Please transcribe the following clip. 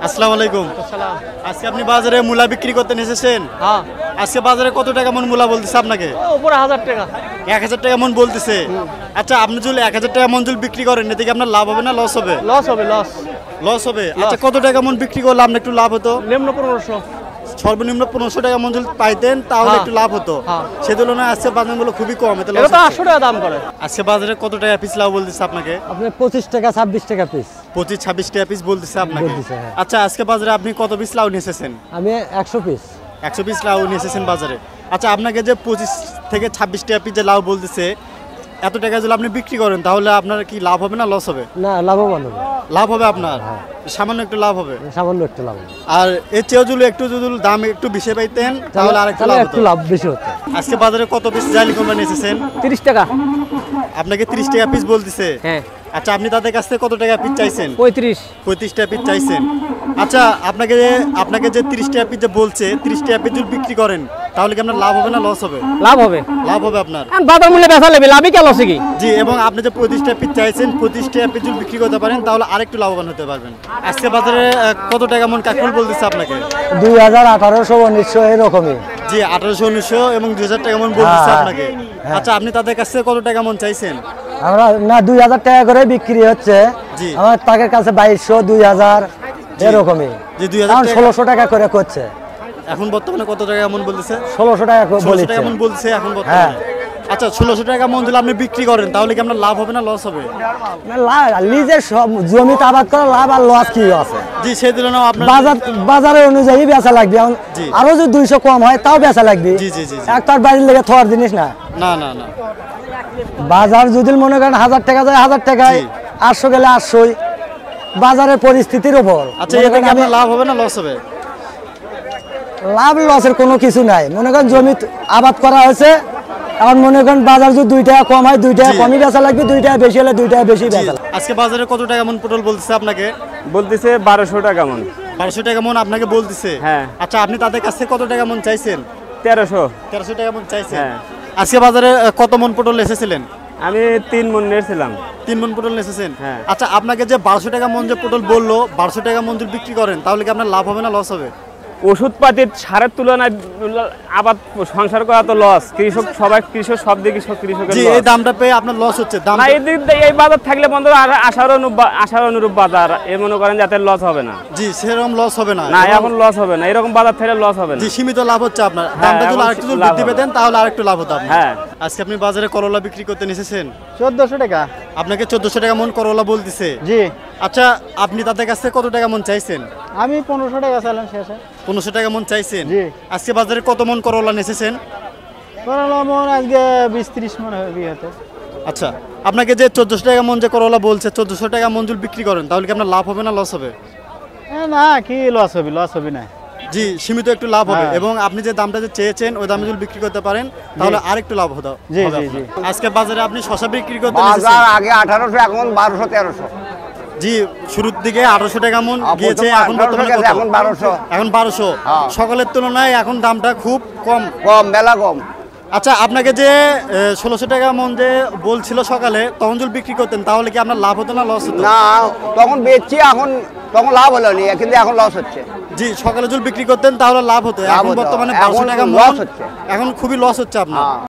আসসালামু আলাইকুম। আসসালাম। আজকে আপনি বাজারে মূলা বিক্রি করতে এসেছেন? হ্যাঁ, আজকে বাজারে কত টাকা মন মূলা বলতেছে আপনাকে? উপরে 1000 টাকা। 1000 টাকা মন বলতেছে। আচ্ছা, আপনি যদি 1000 টাকা মন যদি বিক্রি করেন, এতে কি আপনার লাভ হবে না লস হবে? লস হবে, লস। লস হবে। আচ্ছা, কত টাকা মন বিক্রি করলে আপনার একটু লাভ হতো? নিম্ন 1500। সর্বনিম্ন 1500 টাকা মন যদি পাইতেন তাহলে হ্যাঁ। একটু লাভ হতো। হ্যাঁ। সে তুলনায় আজকে বাজারগুলো খুবই কম, এতে এটা লস তো হচ্ছে। 800 টাকা দাম করে। আজকে বাজারে কত টাকা পিস লাভ বলতেছে আপনাকে? আপনি 25 টাকা 26 টাকা পিস 25-26 টাকা পিস বলতেছে আপনাকে। বলতেছে, হ্যাঁ। আচ্ছা, আজকে বাজারে আপনি কত পিস লাউ নিয়ে এসেছেন? আমি 100 পিস 100 পিস লাউ নিয়ে এসেছেন বাজারে। আচ্ছা, আপনাকে যে 25 থেকে 26 টাকা পিস যে লাউ বলতেছে, এত টাকা যদি আপনি বিক্রি করেন তাহলে আপনার কি লাভ হবে না লস হবে? না লাভবান হবে, লাভ হবে আপনার, সামান্য একটু লাভ হবে। সামান্য একটু লাভ হবে। আর এর চেয়েও যদি দাম একটু বেশি পাইতেন তাহলে আর একটু লাভ একটু হতো। লাভ বেশি হতো। আজকে বাজারে কত পিস জালি কোম্পানি নিয়ে এসেছেন? 30 টাকা। আপনাকে 30 টাকা পিস বলতেছে। হ্যাঁ, আচ্ছা, আপনি তাদের কাছ থেকে কত টাকা পিস চাইছেন? 35। 35 টাকা পিস চাইছেন। আচ্ছা, আপনাকে যে 30 টাকা পিস যে বলছে, 30 টাকা পিস যদি বিক্রি করেন তাহলে কি আপনার লাভ হবে না লস হবে? লাভ হবে। লাভ হবে আপনার। আর বাজার মূল্যে বেচা লাগবে, লাভই কি লসে কি? জি, এবং আপনি যে 25 টাকা পিস চাইছেন, 25 টাকা পিস যদি বিক্রি করতে পারেন তাহলে আরেকটু লাভবান হতে পারবেন। আজকে বাজারে কত টাকা মন কাঁকরোল বলতেছে আপনাকে? 2000 1800 1900 এরকমই। জি, 1800 1900 এবং 2000 টাকা মন বলতেছে হ্যাঁ, আপনাকে। হ্যাঁ। আচ্ছা, আপনি তাদের কাছ থেকে কত টাকা মন চাইছেন? আমরা না 2000 টাকা করে বিক্রি হচ্ছে। জি। আমার তাদের কাছে 2200 2000 এরকমই। জি, 2000 এখন টাকা। 1600 টাকা করে করছে। এখন বর্তমানে কত টাকা মন বলতেছে? 1600 টাকা করে 1600 বলেছে। টাকা মন বলছে এখন হ্যাঁ। বর্তমানে। আচ্ছা, 1600 টাকা মন যদি আপনি বিক্রি করেন তাহলে কি আপনার লাভ হবে না লস হবে? নিজের সব জমিতে আবাদ করা লাভ আর লস কি আছে? জি, সেই তুলনায় আপনার বাজারের অনুযায়ী বেচা লাগবে। এখন জি। আরো যদি 200 কম হয় তাও বেচা লাগবে। জি, জি, জি, জি। একটার বাড়ির লেগে থোয়ার জিনিস না। না না না। বাজার যদি মনে করেন 1000 টাকা যায় 1000 টাকায়, জি। 800 গেলে 800। বাজারের পরিস্থিতির উপর আচ্ছা, মনে এতে করেন কি আমি আপনার লাভ হবে না লস হবে? লাভ লসের কোনো কিছু নাই। মনে করেন জমি আবাদ করা হয়েছে, এখন মনে করেন বাজার যদি 2 টাকা কম হয় 2 টাকা জি। কমই বেচা লাগবে, 2 টাকা বেশি হলে 2 টাকা বেশি জি, বেচা লাগবে। আজকে বাজারে কত টাকা মন পটল বলতেছে আপনাকে? বলতেছে 1200 টাকা মন। 1200 টাকা মন আপনাকে বলতেছে। হ্যাঁ। আচ্ছা, আপনি তাদের কাছ থেকে কত টাকা মন চাইছেন? 1300। 1300 টাকা মন চাইছেন। হ্যাঁ। আজকে বাজারে কত মন পটল এসেছিলেন? আমি 3 মন নিয়েছিলাম। 3 মন পটল এসেছেন। হ্যাঁ। আচ্ছা, আপনাকে যে 1200 টাকা মন যে পটল বললো, 1200 টাকা মন যদি বিক্রি করেন তাহলে কি আপনার লাভ হবে না লস হবে? ওষুধপাতির সারের তুলনায় আবাদ সংসার করা তো লস। কৃষক সব দিকে কৃষকের জি, লস। এই দামটা পেয়ে আপনার লস হচ্ছে। দাম না, এই বাজার থাকলে বন্ধু আশার অনুরূপ বাজার, এ মনে করেন যাতে লস হবে না। জি, সেরকম লস হবে না। না, এবং- এখন লস হবে না, এরকম বাজার থাকলে লস হবে না। জি, সীমিত লাভ হচ্ছে আপনার। হ্যাঁ, দামটা যদি এখন আরেকটু যদি লাভ বৃদ্ধি হবে। পেতেন তাহলে আরেকটু লাভ হতো আপনার। হ্যাঁ। আজকে আপনি বাজারে করলা বিক্রি করতে এসেছেন, 1400 টাকা। আপনাকে 1400 টাকা মন করলা বলতেছে। জি, আচ্ছা, আপনি তাদের কাছ থেকে কত টাকা মন চাইছেন? আমি 1500 টাকা চাইলাম শেষে। 1500 টাকা মন চাইছেন। জি। আজকে বাজারে কত মন করলা এসেছেন? করলা মন আজকে 20-30 মন হবে হয়তো। আচ্ছা, আপনাকে যে 1400 টাকা মন যে করলা বলছে, 1400 টাকা মন যদি বিক্রি করেন তাহলে কি আপনার লাভ হবে না লস হবে? না, কি লস হবে না। জি, সীমিত একটু লাভ হবে। হ্যাঁ। এবং আপনি যে দামটা যে চেয়েছেন ওই দামে যদি বিক্রি করতে পারেন তাহলে আরেকটু লাভ হতো। জি, হবে জি, আপনার। জি। আজকে বাজারে আপনি শশা বিক্রি করতে বাজার এসেছেন। আগে 1800, এখন 1200 1300। জি, শুরুর দিকে 1800 টাকা মন গিয়েছে, প্রথম এখন 1800 বর্তমানে গেছে, কত? এখন 1200। এখন 1200। হ্যাঁ। সকালের তুলনায় এখন দামটা খুব কম। কম, মেলা কম। আচ্ছা, আপনাকে যে 1600 টাকা মন যে বলছিল সকালে, তখন যদি বিক্রি করতেন তাহলে কি আপনার লাভ হতো না লস হতো? না, তখন বেচছি, তখন লাভ হলো নি, কিন্তু এখন লস হচ্ছে। জি, সকালে যদি বিক্রি করতেন তাহলে লাভ হতো। লাভ এখন হতো। বর্তমানে এখন 1200 টাকা লস মন, হচ্ছে। এখন খুবই লস হচ্ছে আপনার। হ্যাঁ।